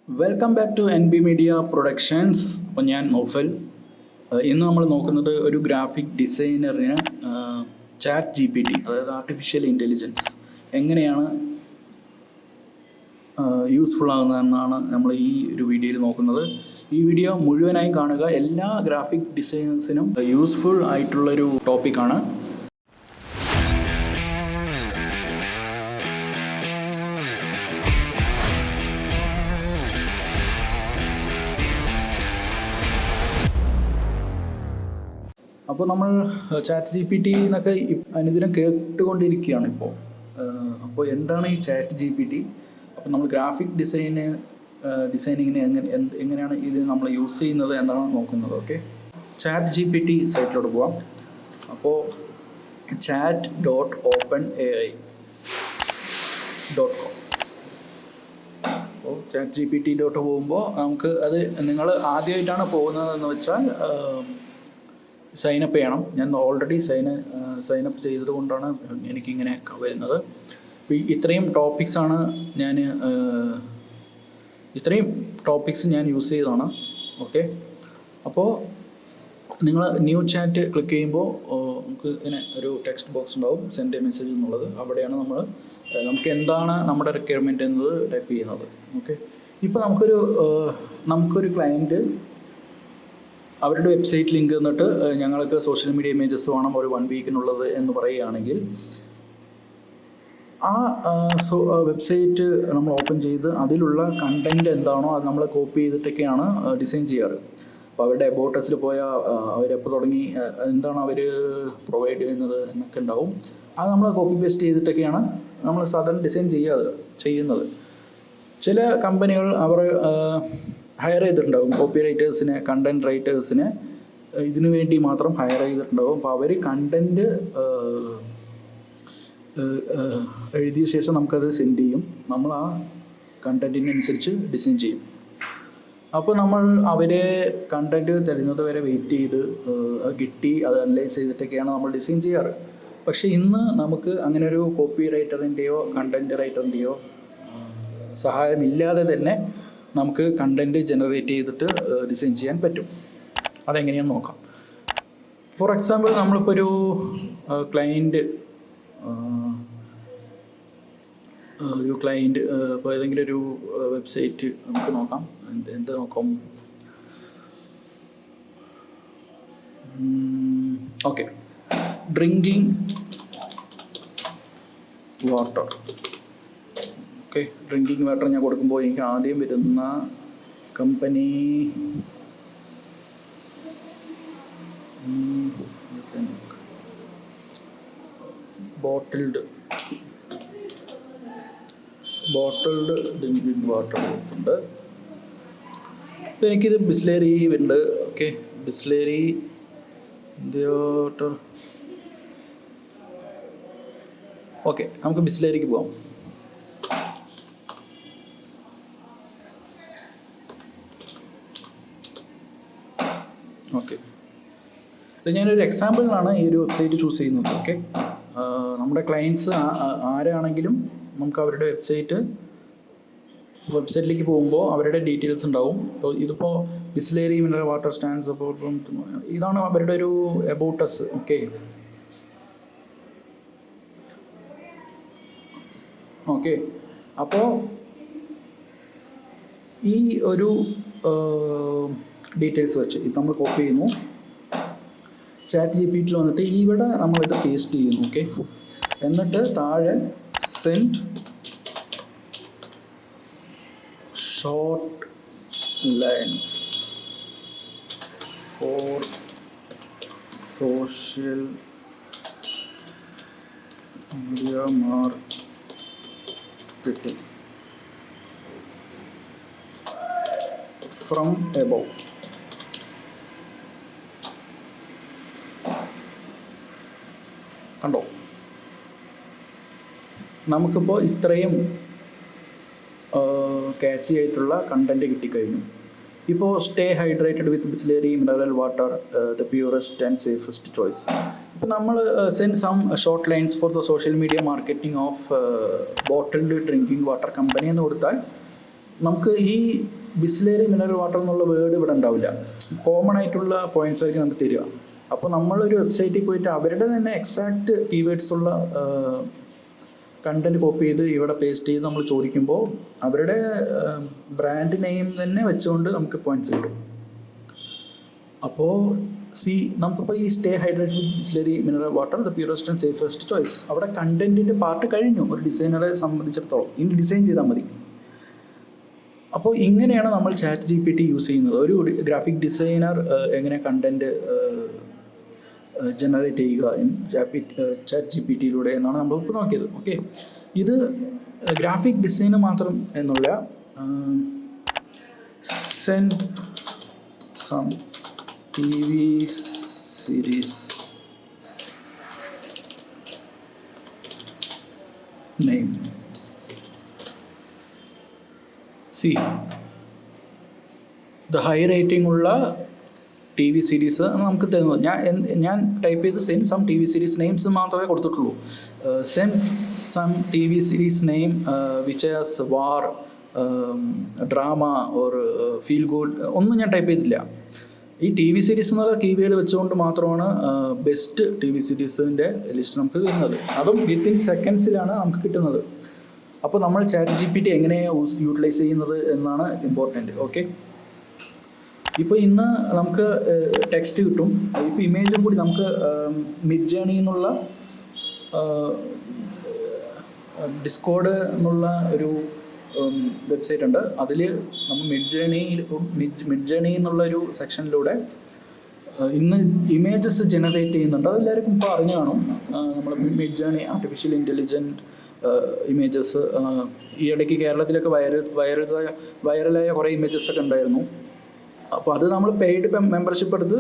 Welcome back to N B media productions. അപ്പോൾ ഞാൻ നോഫൽ. ഇന്ന് നമ്മൾ നോക്കുന്നത് ഒരു ഗ്രാഫിക് ഡിസൈനറിന് ചാറ്റ് ജി പി ടി, അതായത് ആർട്ടിഫിഷ്യൽ ഇൻ്റലിജൻസ് എങ്ങനെയാണ് യൂസ്ഫുൾ ആകുന്നതെന്നാണ് നമ്മൾ ഈ ഒരു വീഡിയോയിൽ നോക്കുന്നത്. ഈ വീഡിയോ മുഴുവനായും കാണുക. എല്ലാ ഗ്രാഫിക് ഡിസൈനേഴ്സിനും യൂസ്ഫുൾ ആയിട്ടുള്ളൊരു ടോപ്പിക്കാണ്. അപ്പോൾ നമ്മൾ ചാറ്റ് ജി പി ടി എന്നൊക്കെ അനുദിനം കേട്ടുകൊണ്ടിരിക്കുകയാണ് ഇപ്പോൾ. അപ്പോൾ എന്താണ് ഈ ചാറ്റ് ജി പി ടി? അപ്പോൾ നമ്മൾ ഗ്രാഫിക് ഡിസൈനിങ്ങിന് എങ്ങനെയാണ് ഇത് നമ്മൾ യൂസ് ചെയ്യുന്നത് എന്നാണ് നോക്കുന്നത്. Okay, chat G P T സൈറ്റിലോട്ട് പോവാം. അപ്പോൾ chat.openai.com. അപ്പോൾ ചാറ്റ് ജി പി ടിയിലോട്ട് പോകുമ്പോൾ നമുക്ക് അത്, നിങ്ങൾ ആദ്യമായിട്ടാണ് പോകുന്നതെന്ന് വെച്ചാൽ സൈനപ്പ് ചെയ്യണം. ഞാൻ ഓൾറെഡി സൈനപ്പ് ചെയ്തത് കൊണ്ടാണ് എനിക്കിങ്ങനെ വരുന്നത്. അപ്പോൾ ഇത്രയും ടോപ്പിക്സ് ഞാൻ യൂസ് ചെയ്തതാണ്. ഓക്കെ, അപ്പോൾ നിങ്ങൾ ന്യൂ ചാറ്റ് ക്ലിക്ക് ചെയ്യുമ്പോൾ നമുക്ക് ഇങ്ങനെ ഒരു ടെക്സ്റ്റ് ബോക്സ് ഉണ്ടാവും, സെൻഡ് എ മെസ്സേജ് എന്നുള്ളത്. അവിടെയാണ് നമുക്ക് എന്താണ് നമ്മുടെ റിക്വയർമെൻറ്റ് എന്നത് ടൈപ്പ് ചെയ്യുന്നത്. ഓക്കെ, ഇപ്പോൾ നമുക്കൊരു ക്ലയൻറ്റ് അവരുടെ വെബ്സൈറ്റ് ലിങ്ക് തന്നിട്ട് ഞങ്ങൾക്ക് സോഷ്യൽ മീഡിയ ഇമേജസ് വേണം ഒരു 1 വീക്കിനുള്ളത് എന്ന് പറയുകയാണെങ്കിൽ, ആ വെബ്സൈറ്റ് നമ്മൾ ഓപ്പൺ ചെയ്ത് അതിലുള്ള കണ്ടൻറ്റ് എന്താണോ അത് നമ്മൾ കോപ്പി ചെയ്തിട്ടൊക്കെയാണ് ഡിസൈൻ ചെയ്യാറ്. അപ്പോൾ അവരുടെ അബൌട്ട് അസിൽ പോയാൽ അവരെപ്പോൾ തുടങ്ങി, എന്താണ് അവർ പ്രൊവൈഡ് ചെയ്യുന്നത് എന്നൊക്കെ ഉണ്ടാവും. അത് നമ്മൾ കോപ്പി പേസ്റ്റ് ചെയ്തിട്ടൊക്കെയാണ് നമ്മൾ സാധാരണ ഡിസൈൻ ചെയ്യുന്നത്. ചില കമ്പനികൾ അവർ ഹയർ ചെയ്തിട്ടുണ്ടാകും കോപ്പി റൈറ്റേഴ്സിനെ, കണ്ടൻറ് റൈറ്റേഴ്സിനെ ഇതിനു വേണ്ടി മാത്രം ഹയർ ചെയ്തിട്ടുണ്ടാകും. അപ്പോൾ അവർ കണ്ടൻറ്റ് എഴുതിയ ശേഷം നമുക്കത് സെൻഡ് ചെയ്യും. നമ്മൾ ആ കണ്ടൻറ്റിനനുസരിച്ച് ഡിസൈൻ ചെയ്യും. അപ്പോൾ നമ്മൾ അവരെ കണ്ടൻറ്റ് തരുന്നത് വരെ വെയിറ്റ് ചെയ്ത് അത് കിട്ടി, അത് അനലൈസ് ചെയ്തിട്ടൊക്കെയാണ് നമ്മൾ ഡിസൈൻ ചെയ്യാറ്. പക്ഷേ ഇന്ന് നമുക്ക് അങ്ങനെ ഒരു കോപ്പി റൈറ്ററിൻ്റെയോ കണ്ടൻറ് റൈറ്ററിൻ്റെയോ സഹായമില്ലാതെ തന്നെ നമുക്ക് കണ്ടൻറ്റ് ജനറേറ്റ് ചെയ്തിട്ട് ഡിസൈൻ ചെയ്യാൻ പറ്റും. അതെങ്ങനെയാണെന്ന് നോക്കാം. ഫോർ എക്സാമ്പിൾ, നമ്മളിപ്പോൾ ഒരു ക്ലയൻറ്റ് ഇപ്പോൾ ഏതെങ്കിലും ഒരു വെബ്സൈറ്റ് നമുക്ക് നോക്കാം. എന്ത് നോക്കാം? Okay, drinking water. Okay, drinking water ഞാൻ കൊടുക്കുമ്പോൾ എനിക്ക് ആദ്യം വരുന്ന കമ്പനി ബോട്ടിൽഡ് ഡ്രിങ്കിങ് വാട്ടർ കൊടുക്കുന്നുണ്ട്. അപ്പോൾ എനിക്കിത് ബിസ്ലേരി ഉണ്ട്. Okay, Bisleri water. ഓക്കെ, നമുക്ക് ബിസ്ലേരിക്ക് പോകാം. ഓക്കെ, ഇത് ഞാനൊരു എക്സാമ്പിളിനാണ് ഈ ഒരു വെബ്സൈറ്റ് ചൂസ് ചെയ്യുന്നത്. ഓക്കെ, നമ്മുടെ ക്ലയൻറ്റ്സ് ആരാണെങ്കിലും നമുക്ക് അവരുടെ വെബ്സൈറ്റിലേക്ക് പോകുമ്പോൾ അവരുടെ ഡീറ്റെയിൽസ് ഉണ്ടാവും. അപ്പോൾ ഇതിപ്പോൾ ബിസ്ലേരി മിനറൽ വാട്ടർ സ്റ്റാൻഡ്സ്, അപ്പോൾ ഇതാണ് അവരുടെ ഒരു അബൌട്ട് അസ്. ഓക്കെ, അപ്പോൾ ഈ ഒരു ഡീറ്റെയിൽസ് വെച്ച് ഇത് നമ്മൾ കോപ്പി ചെയ്യുന്നു. ചാറ്റ് ജി പി ടിയിൽ വന്നിട്ട് ഇവിടെ നമ്മളിത് പേസ്റ്റ് ചെയ്യുന്നു. ഓക്കെ, എന്നിട്ട് താഴെ send short lines for social media marketing from above. കണ്ടോ, നമുക്കിപ്പോൾ ഇത്രയും ക്യാച്ചി ആയിട്ടുള്ള കണ്ടൻറ്റ് കിട്ടിക്കഴിഞ്ഞു. ഇപ്പോൾ stay hydrated with Bisleri mineral water, the purest and safest choice. ഇപ്പോൾ നമ്മൾ send some short lines for the social media marketing of bottled drinking water company എന്ന് കൊടുത്താൽ നമുക്ക് ഈ ബിസ്ലേറി മിനറൽ വാട്ടർ എന്നുള്ള വേർഡ് ഇവിടെ ഉണ്ടാവില്ല. കോമൺ ആയിട്ടുള്ള പോയിന്റ്സ് ആയിരിക്കും നമുക്ക് തരിക. അപ്പോൾ നമ്മളൊരു വെബ്സൈറ്റിൽ പോയിട്ട് അവരുടെ തന്നെ എക്സാക്റ്റ് കീവേഡ്സ് ഉള്ള കണ്ടന്റ് കോപ്പി ചെയ്ത് ഇവിടെ പേസ്റ്റ് ചെയ്ത് നമ്മൾ ചോദിക്കുമ്പോൾ അവരുടെ ബ്രാൻഡ് നെയിം തന്നെ വെച്ചുകൊണ്ട് നമുക്ക് പോയിന്റ്സ് കിട്ടും. അപ്പോൾ നമുക്കിപ്പോൾ ഈ stay hydrated Bisleri mineral water the purest and safest choice, അവിടെ കണ്ടന്റിൻ്റെ പാർട്ട് കഴിഞ്ഞു ഒരു ഡിസൈനറെ സംബന്ധിച്ചിടത്തോളം. ഇനി ഡിസൈൻ ചെയ്താൽ മതി. അപ്പോൾ ഇങ്ങനെയാണ് നമ്മൾ ChatGPT യൂസ് ചെയ്യുന്നത്. ഒരു ഗ്രാഫിക് ഡിസൈനർ എങ്ങനെ കണ്ടന്റ് ജനറേറ്റ് ചെയ്യുക ChatGPTയിലൂടെ എന്നാണ് നമ്മളിപ്പോൾ നോക്കിയത്. ഓക്കെ, ഇത് ഗ്രാഫിക് ഡിസൈന് മാത്രം എന്നുള്ള send some TV series name. See, the high rating ഉള്ള TV സീരീസ് നമുക്ക് തരുന്നത്. ഞാൻ ടൈപ്പ് ചെയ്ത് send some TV series names മാത്രമേ കൊടുത്തിട്ടുള്ളൂ. Send some TV series name which has war, drama or feel good ഒന്നും ഞാൻ ടൈപ്പ് ചെയ്തില്ല. ഈ TV സീരീസ് എന്നുള്ള കീവേഡ് വെച്ചുകൊണ്ട് മാത്രമാണ് ബെസ്റ്റ് TV സീരീസിൻ്റെ ലിസ്റ്റ് നമുക്ക് വരുന്നത്. അതും വിത്തിൻ സെക്കൻഡ്സിലാണ് നമുക്ക് കിട്ടുന്നത്. അപ്പോൾ നമ്മൾ ChatGPT എങ്ങനെയാണ് യൂട്ടിലൈസ് ചെയ്യുന്നത് എന്നാണ് ഇമ്പോർട്ടൻറ്റ്. ഓക്കെ, ഇപ്പോൾ ഇന്ന് നമുക്ക് ടെക്സ്റ്റ് കിട്ടും. ഇപ്പോൾ ഇമേജും കൂടി നമുക്ക് മിഡ് ജേണി എന്നുള്ള ഡിസ്കോഡ് എന്നുള്ള ഒരു വെബ്സൈറ്റ് ഉണ്ട്. അതിൽ നമ്മൾ മിഡ് ജേണി എന്നുള്ളൊരു സെക്ഷനിലൂടെ ഇന്ന് ഇമേജസ് ജനറേറ്റ് ചെയ്യുന്നുണ്ട്. അതെല്ലാവർക്കും ഇപ്പോൾ അറിഞ്ഞു കാണും. നമ്മൾ mid journey artificial intelligent images ഈ ഇടയ്ക്ക് കേരളത്തിലൊക്കെ വൈറലായ കുറേ ഇമേജസ് ഒക്കെ ഉണ്ടായിരുന്നു. അപ്പോൾ അത് നമ്മൾ പെയ്ഡ് മെമ്പർഷിപ്പ് എടുത്ത്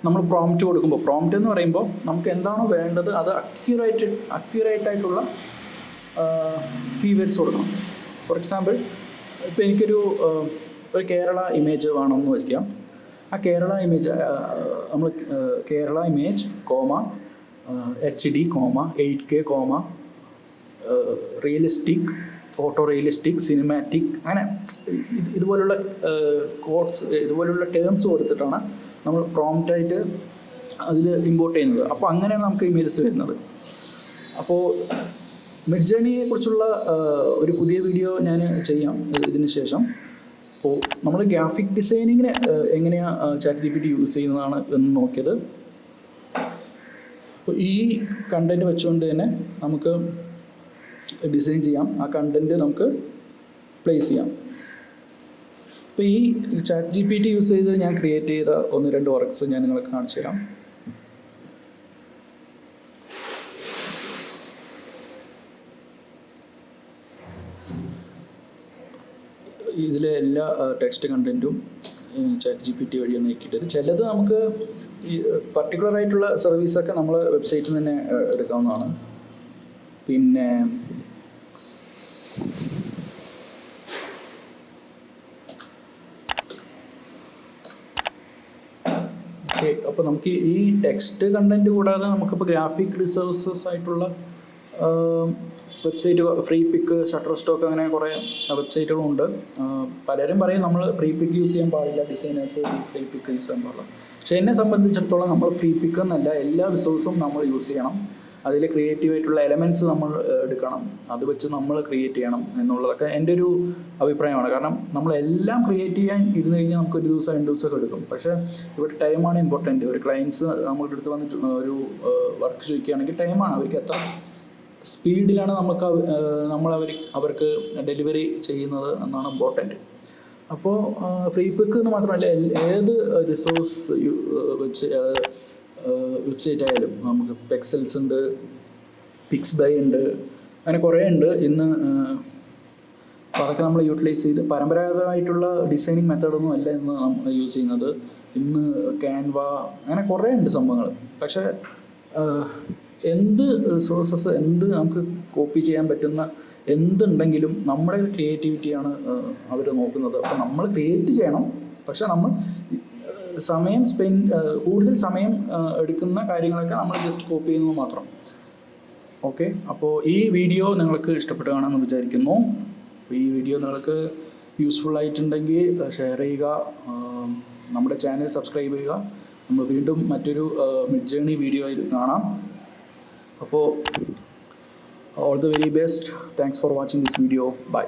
നമ്മൾ പ്രോംപ്റ്റ് കൊടുക്കുമ്പോൾ, പ്രോംപ്റ്റ് എന്ന് പറയുമ്പോൾ നമുക്ക് എന്താണോ വേണ്ടത് അത് അക്യുറേറ്റ് ആയിട്ടുള്ള കീവേഡ്സ് കൊടുക്കണം. ഫോർ എക്സാമ്പിൾ, ഇപ്പോൾ എനിക്കൊരു കേരള ഇമേജ് വേണമെന്ന് വയ്ക്കാം. ആ കേരള ഇമേജ് നമ്മൾ Kerala image HD, 8K, realistic, photo realistic, cinematic, അങ്ങനെ ഇതുപോലുള്ള കോഡ്സ്, ഇതുപോലുള്ള ടേംസ് കൊടുത്തിട്ടാണ് നമ്മൾ പ്രോംപ്റ്റായിട്ട് അതിൽ ഇമ്പോർട്ട് ചെയ്യുന്നത്. അപ്പോൾ അങ്ങനെയാണ് നമുക്ക് ഇമേജസ് വരുന്നത്. അപ്പോൾ മിഡ് ജേണിയെ കുറിച്ചുള്ള ഒരു പുതിയ വീഡിയോ ഞാൻ ചെയ്യാം ഇതിന് ശേഷം. അപ്പോൾ നമ്മൾ ഗ്രാഫിക് ഡിസൈനിങ്ങിന് എങ്ങനെയാണ് ChatGPT യൂസ് ചെയ്യുന്നതാണ് എന്ന് നോക്കിയത്. അപ്പോൾ ഈ കണ്ടൻറ്റ് വെച്ചുകൊണ്ട് തന്നെ നമുക്ക് ഡിസൈൻ ചെയ്യാം. ആ കണ്ടൻറ്റ് നമുക്ക് പ്ലേസ് ചെയ്യാം. അപ്പോൾ ഈ ChatGPT യൂസ് ചെയ്ത് ഞാൻ ക്രിയേറ്റ് ചെയ്ത 1-2 വർക്ക്സ് ഞാൻ നിങ്ങൾക്ക് കാണിച്ചു തരാം. ഇതിലെ എല്ലാ ടെക്സ്റ്റ് കണ്ടൻറ്റും ChatGPT വഴിയാണ് നീക്കിയിട്ടത്. ചിലത് നമുക്ക് ഈ പർട്ടിക്കുലർ ആയിട്ടുള്ള സർവീസൊക്കെ നമ്മൾ വെബ്സൈറ്റിൽ തന്നെ എടുക്കാവുന്നതാണ്. പിന്നെ ഓക്കെ, അപ്പോൾ നമുക്ക് ഈ ടെക്സ്റ്റ് കണ്ടൻറ്റ് കൂടാതെ നമുക്കിപ്പോൾ ഗ്രാഫിക് റിസോഴ്സസ് ആയിട്ടുള്ള വെബ്സൈറ്റ്, ഫ്രീ പിക്ക്, ഷട്ടർ സ്റ്റോക്ക്, അങ്ങനെ കുറേ വെബ്സൈറ്റുകളുണ്ട്. പലരും പറയും നമ്മൾ ഫ്രീ പിക്ക് യൂസ് ചെയ്യാൻ പാടില്ല, ഡിസൈനേഴ്സ് ഫ്രീ പിക്ക് യൂസ് ചെയ്യാൻ പാടില്ല. പക്ഷേ എന്നെ സംബന്ധിച്ചിടത്തോളം നമ്മൾ ഫ്രീ പിക്ക് എന്നല്ല, എല്ലാ റിസോഴ്സും നമ്മൾ യൂസ് ചെയ്യണം. അതിൽ ക്രിയേറ്റീവായിട്ടുള്ള എലമെൻറ്റ്സ് നമ്മൾ എടുക്കണം, അത് വെച്ച് നമ്മൾ ക്രിയേറ്റ് ചെയ്യണം എന്നുള്ളതൊക്കെ എൻ്റെ ഒരു അഭിപ്രായമാണ്. കാരണം നമ്മളെല്ലാം ക്രിയേറ്റ് ചെയ്യാൻ ഇരുന്ന് കഴിഞ്ഞാൽ നമുക്ക് 1 ദിവസം 2 ദിവസമൊക്കെ എടുക്കും. പക്ഷേ ഇവിടെ ടൈമാണ് ഇമ്പോർട്ടൻറ്റ്. ഒരു ക്ലയൻസ് നമ്മളുടെ അടുത്ത് വന്ന് ഒരു വർക്ക് ചോദിക്കുകയാണെങ്കിൽ ടൈമാണ്. അവർക്ക് എത്ര സ്പീഡിലാണ് അവർക്ക് ഡെലിവറി ചെയ്യുന്നത് എന്നാണ് ഇമ്പോർട്ടൻറ്റ്. അപ്പോൾ ഫ്രീ പിക്ക് എന്ന് മാത്രമല്ല, ഏത് റിസോഴ്സ് വെബ്സൈറ്റ് ആയാലും നമുക്ക് പെക്സൽസ് ഉണ്ട്, പിക്സ്ബൈ ഉണ്ട്, അങ്ങനെ കുറേ ഉണ്ട് ഇന്ന്. അപ്പോൾ അതൊക്കെ നമ്മൾ യൂട്ടിലൈസ് ചെയ്ത് പരമ്പരാഗതമായിട്ടുള്ള ഡിസൈനിങ് മെത്തേഡൊന്നും അല്ല ഇന്ന് നമ്മൾ യൂസ് ചെയ്യുന്നത്. ഇന്ന് ക്യാൻവ, അങ്ങനെ കുറേ ഉണ്ട് സംഭവങ്ങൾ. പക്ഷേ എന്ത് റിസോഴ്സസ്, എന്ത് നമുക്ക് കോപ്പി ചെയ്യാൻ പറ്റുന്ന എന്തുണ്ടെങ്കിലും നമ്മുടെ ക്രിയേറ്റിവിറ്റിയാണ് അവർ നോക്കുന്നത്. അപ്പോൾ നമ്മൾ ക്രിയേറ്റ് ചെയ്യണം, പക്ഷെ നമ്മൾ കൂടുതൽ സമയം എടുക്കുന്ന കാര്യങ്ങളൊക്കെ നമ്മൾ ജസ്റ്റ് കോപ്പി ചെയ്യുന്നത് മാത്രം. ഓക്കെ, അപ്പോൾ ഈ വീഡിയോ നിങ്ങൾക്ക് ഇഷ്ടപ്പെട്ടു കാണുമെന്ന് വിചാരിക്കുന്നു. അപ്പോൾ ഈ വീഡിയോ നിങ്ങൾക്ക് യൂസ്ഫുൾ ആയിട്ടുണ്ടെങ്കിൽ ഷെയർ ചെയ്യുക, നമ്മുടെ ചാനൽ സബ്സ്ക്രൈബ് ചെയ്യുക. നമ്മൾ വീണ്ടും മറ്റൊരു മിഡ് ജേണി വീഡിയോയിൽ കാണാം. അപ്പോൾ all the very best. Thanks for watching this video. By.